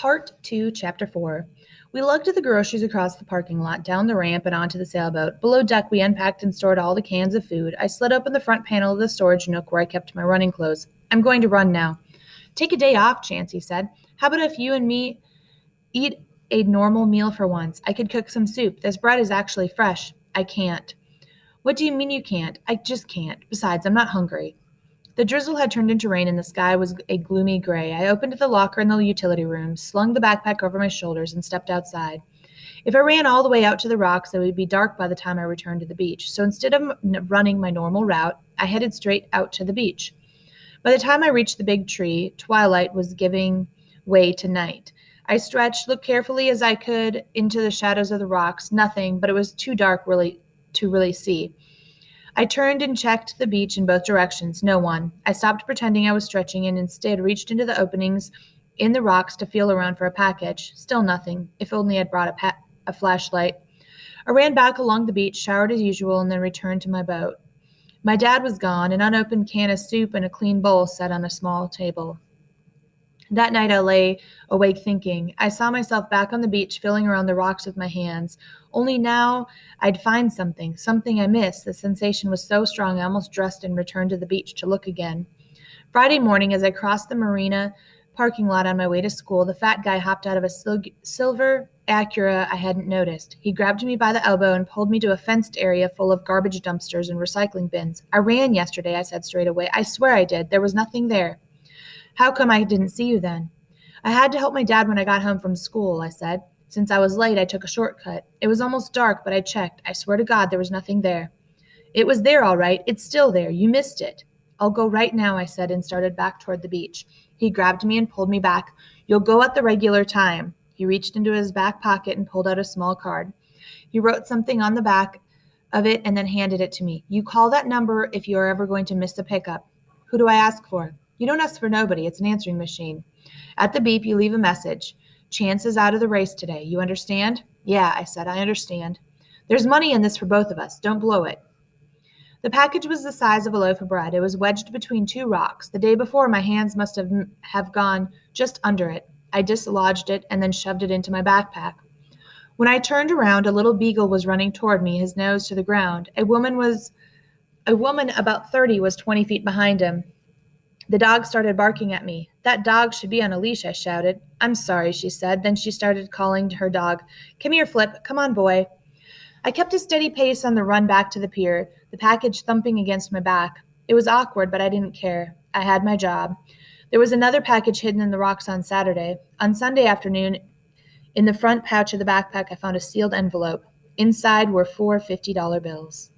Part 2, Chapter 4. We lugged the groceries across the parking lot, down the ramp, and onto the sailboat. Below deck, we unpacked and stored all the cans of food. I slid open the front panel of the storage nook where I kept my running clothes. I'm going to run now. Take a day off, Chansey said. How about if you and me eat a normal meal for once? I could cook some soup. This bread is actually fresh. I can't. What do you mean you can't? I just can't. Besides, I'm not hungry. The drizzle had turned into rain and the sky was a gloomy gray. I opened the locker in the utility room, slung the backpack over my shoulders, and stepped outside. If I ran all the way out to the rocks, it would be dark by the time I returned to the beach. So instead of running my normal route, I headed straight out to the beach. By the time I reached the big tree, twilight was giving way to night. I stretched, looked carefully as I could into the shadows of the rocks. Nothing, but it was too dark to really see. I turned and checked the beach in both directions. No one. I stopped pretending I was stretching and instead reached into the openings in the rocks to feel around for a package. Still nothing. If only I'd brought a flashlight. I ran back along the beach, showered as usual, and then returned to my boat. My dad was gone. An unopened can of soup and a clean bowl sat on a small table. That night I lay awake thinking. I saw myself back on the beach, feeling around the rocks with my hands. Only now I'd find something I missed. The sensation was so strong I almost dressed and returned to the beach to look again. Friday morning, as I crossed the marina parking lot on my way to school, the fat guy hopped out of a silver Acura I hadn't noticed. He grabbed me by the elbow and pulled me to a fenced area full of garbage dumpsters and recycling bins. I ran yesterday, I said straight away. I swear I did. There was nothing there. How come I didn't see you then? I had to help my dad when I got home from school, I said. Since I was late, I took a shortcut. It was almost dark, but I checked. I swear to God, there was nothing there. It was there, all right. It's still there. You missed it. I'll go right now, I said, and started back toward the beach. He grabbed me and pulled me back. You'll go at the regular time. He reached into his back pocket and pulled out a small card. He wrote something on the back of it and then handed it to me. You call that number if you are ever going to miss a pickup. Who do I ask for? You don't ask for nobody. It's an answering machine. At the beep, you leave a message. Chance is out of the race today. You understand? Yeah, I said, I understand. There's money in this for both of us. Don't blow it. The package was the size of a loaf of bread. It was wedged between two rocks. The day before, my hands must have gone just under it. I dislodged it and then shoved it into my backpack. When I turned around, a little beagle was running toward me, his nose to the ground. A woman about 30 was 20 feet behind him. The dog started barking at me. That dog should be on a leash, I shouted. I'm sorry, she said. Then she started calling to her dog. Come here, Flip. Come on, boy. I kept a steady pace on the run back to the pier, the package thumping against my back. It was awkward, but I didn't care. I had my job. There was another package hidden in the rocks on Saturday. On Sunday afternoon, in the front pouch of the backpack, I found a sealed envelope. Inside were four $50 bills.